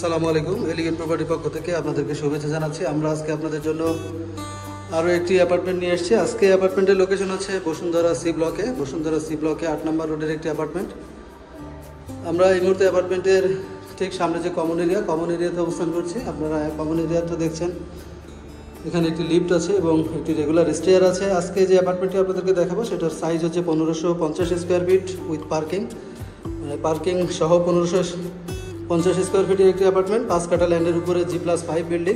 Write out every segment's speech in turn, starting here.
আসসালামু আলাইকুম। Elegant property পক্ষ থেকে আপনাদেরকে শুভেচ্ছা জানাচ্ছি। আমরা আজকে আপনাদের জন্য আরও একটি অ্যাপার্টমেন্ট নিয়ে এসেছি। আজকে অ্যাপার্টমেন্টের লোকেশন হচ্ছে বসুন্ধরা সি ব্লকে 8 নম্বর রোডের একটি অ্যাপার্টমেন্ট। আমরা এই মুহূর্তে অ্যাপার্টমেন্টের ঠিক সামনে যে কমন এরিয়াতে অবস্থান করছি। আপনারা কমন এরিয়াতে দেখছেন, এখানে একটি লিফট আছে এবং একটি রেগুলার স্টেয়ার আছে। আজকে যে অ্যাপার্টমেন্টটি আপনাদেরকে দেখাবো সেটার সাইজ হচ্ছে 1550 square feet with parking, parking সহ 1550 স্কোয়ার ফিটের একটি অ্যাপার্টমেন্ট, 5 কাঠা ল্যান্ডের উপরে G+5 বিল্ডিং।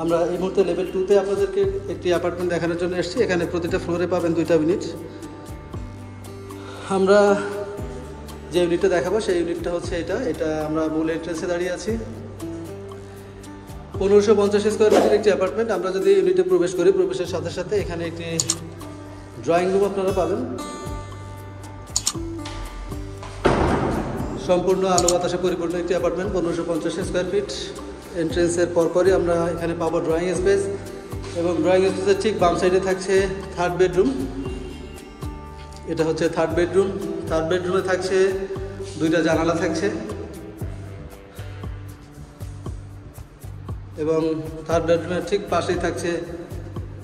আমরা এই মুহূর্তে লেভেল 2তে আপনাদেরকে একটি অ্যাপার্টমেন্ট দেখানোর জন্য এসেছি। এখানে প্রতিটা ফ্লোরে পাবেন 2টা ইউনিট। আমরা যে ইউনিটটা দেখাবো সেই ইউনিটটা হচ্ছে এটা আমরা মূল এন্ট্রেন্সে দাঁড়িয়ে আছি। 1550 স্কোয়ার ফিটের একটি অ্যাপার্টমেন্ট। আমরা যদি ইউনিটে প্রবেশ করি, প্রবেশের সাথে সাথে এখানে একটি ড্রয়িং রুম আপনারা পাবেন। সম্পূর্ণ আলো বাতাসে পরিপূর্ণ একটি অ্যাপার্টমেন্ট, 1550 স্কোয়ার ফিট। এন্ট্রেন্সের পরপরই আমরা এখানে পাবো ড্রয়িং স্পেস, এবং ড্রয়িং স্পেসের ঠিক বাম সাইডে থাকছে থার্ড বেডরুম। এটা হচ্ছে থার্ড বেডরুম। থার্ড বেডরুমে থাকছে 2টা জানালা থাকছে, এবং থার্ড বেডরুমের ঠিক পাশেই থাকছে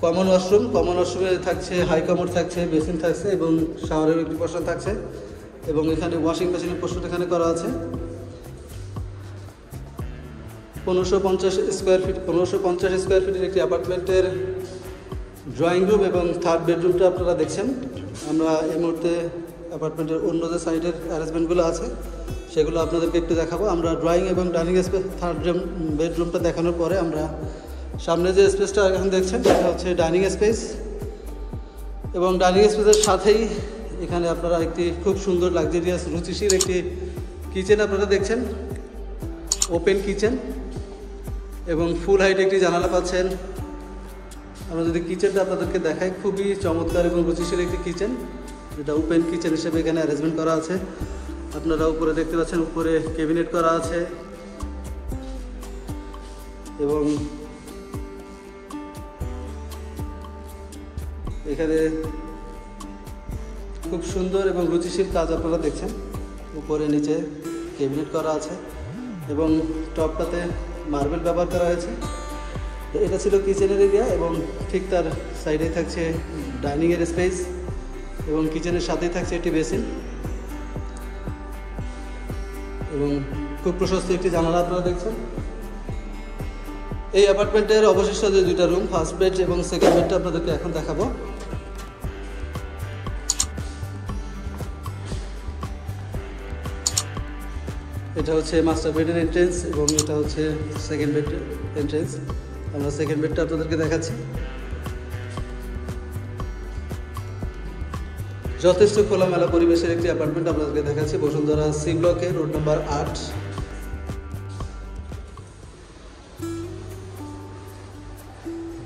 কমন ওয়াশরুম। কমন ওয়াশরুমে থাকছে হাই কমোড থাকছে, বেসিন থাকছে এবং শাওয়ারের একটি পোর্শন থাকছে, এবং এখানে ওয়াশিং মেশিনের পোর্শন এখানে করা আছে। 1550 স্কোয়ার ফিটের একটি অ্যাপার্টমেন্টের ড্রয়িং রুম এবং থার্ড বেডরুমটা আপনারা দেখছেন। আমরা এই মুহূর্তে অ্যাপার্টমেন্টের অন্য যে সাইডের অ্যারেঞ্জমেন্টগুলো আছে সেগুলো আপনাদেরকে একটু দেখাবো। আমরা ড্রয়িং এবং ডাইনিং স্পেস থার্ড বেডরুমটা দেখানোর পরে আমরা সামনে যে স্পেসটা এখন দেখছেন সেটা হচ্ছে ডাইনিং স্পেস, এবং ডাইনিং স্পেসের সাথেই এখানে আপনারা একটি খুব সুন্দর লাক্সারিয়াস রুচিশীল একটি কিচেন আপনারা দেখছেন, ওপেন কিচেন, এবং ফুল হাইট একটি জানালা পাচ্ছেন। আমরা যদি কিচেনটা আপনাদেরকে দেখাই, খুবই চমৎকার এবং রুচিশীল একটি কিচেন, যেটা ওপেন কিচেন হিসেবে এখানে অ্যারেঞ্জমেন্ট করা আছে। আপনারা উপরে দেখতে পাচ্ছেন, উপরে ক্যাবিনেট করা আছে, এবং এখানে খুব সুন্দর এবং রুচিশীল কাজ আপনারা দেখছেন। উপরে নিচে ক্যাবিনেট করা আছে এবং টপটাতে মার্বেল ব্যবহার করা হয়েছে। তো এটা ছিল কিচেনের এরিয়া, এবং ঠিক তার সাইডে থাকছে ডাইনিংয়ের স্পেস, এবং কিচেনের সাথেই থাকছে একটি বেসিন, এবং খুব প্রশস্ত একটি জানালা আপনারা দেখছেন। এই অ্যাপার্টমেন্টের অবশিষ্ট যে 2টা রুম, ফার্স্ট বেড এবং সেকেন্ড বেডটা আপনাদেরকে এখন দেখাবো। এটা হচ্ছে মাস্টার বেডের এন্ট্রেন্স, এবং এটা হচ্ছে সেকেন্ড বেডের এন্ট্রেন্স। আমরা সেকেন্ড বেডটা আপনাদেরকে দেখাচ্ছি। যথেষ্ট খোলামেলা পরিবেশের একটি অ্যাপার্টমেন্ট আপনাদেরকে দেখাচ্ছি, বসুন্ধরা সি ব্লকে রোড নাম্বার 8।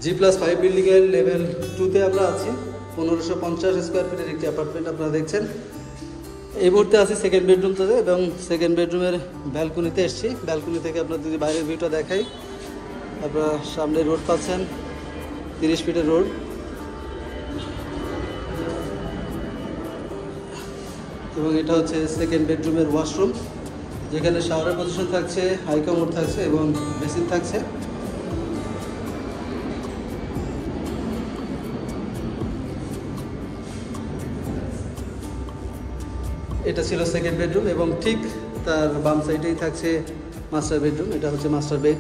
G+5 বিল্ডিংয়ের লেভেল 2তে আমরা আছি। 1550 স্কোয়ার ফিটের একটি অ্যাপার্টমেন্ট আপনারা দেখছেন। এই মুহূর্তে আছি সেকেন্ড বেডরুমটাতে, এবং সেকেন্ড বেডরুমের ব্যালকনিতে এসেছি। ব্যালকনি থেকে আপনার যদি বাইরের ভিউটা দেখাই, আপনারা সামনে রোড পাচ্ছেন, 30 ফিটের রোড, এবং এটা হচ্ছে সেকেন্ড বেডরুমের ওয়াশরুম, যেখানে শাওয়ারের পজিশন থাকছে, হাই কমোড থাকছে এবং বেসিন থাকছে। এটা ছিল সেকেন্ড বেডরুম, এবং ঠিক তার বাম সাইডেই থাকছে মাস্টার বেডরুম। এটা হচ্ছে মাস্টার বেড।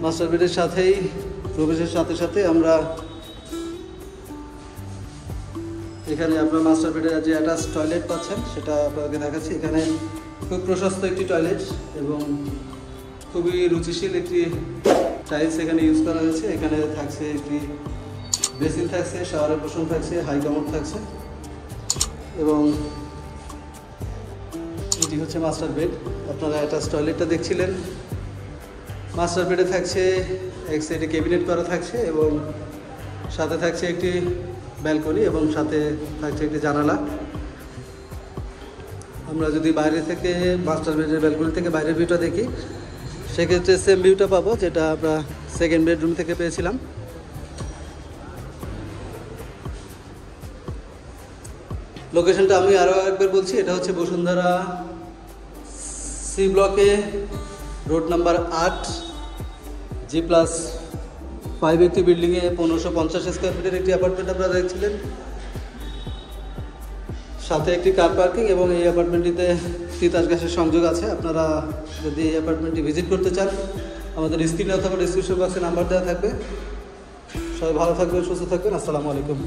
মাস্টার বেডের সাথেই প্রবেশের সাথে সাথে আমরা এখানে আপনার মাস্টার বেডের যে অ্যাটাচ টয়লেট পাচ্ছেন সেটা আপনাকে দেখাচ্ছি। এখানে খুব প্রশস্ত একটি টয়লেট এবং খুবই রুচিশীল একটি টাইলস এখানে ইউজ করা হয়েছে। এখানে থাকছে একটি বেসিন থাকছে, শাওয়ারের পোর্শন থাকছে, হাই কমোড থাকছে, এবং এটি হচ্ছে মাস্টার বেড। আপনারা অ্যাটাচ টয়লেটটা দেখছিলেন। মাস্টার বেডে থাকছে এক সাইডে ক্যাবিনেট করা থাকছে, এবং সাথে থাকছে একটি ব্যালকনি, এবং সাথে থাকছে একটি জানালা। আমরা যদি বাইরে থেকে মাস্টার বেডের ব্যালকনি থেকে বাইরের ভিউটা দেখি, সেক্ষেত্রে সেম ভিউটা পাবো যেটা আমরা সেকেন্ড বেডরুম থেকে পেয়েছিলাম। লোকেশনটা আমি আরও একবার বলছি, এটা হচ্ছে বসুন্ধরা সি ব্লকে রোড নাম্বার 8, G+5 একটি বিল্ডিংয়ে 1550 স্কোয়ার ফিটের একটি অ্যাপার্টমেন্ট আপনারা দেখছিলেন, সাথে একটি কার পার্কিং এবং এই অ্যাপার্টমেন্টটিতে তিতাস গ্যাসের সংযোগ আছে। আপনারা যদি এই অ্যাপার্টমেন্টটি ভিজিট করতে চান, আমাদের স্ক্রিনে অথবা ডিসক্রিপশন বক্সে নাম্বার দেওয়া থাকবে। সবাই ভালো থাকবেন, সুস্থ থাকবেন। আসসালামু আলাইকুম।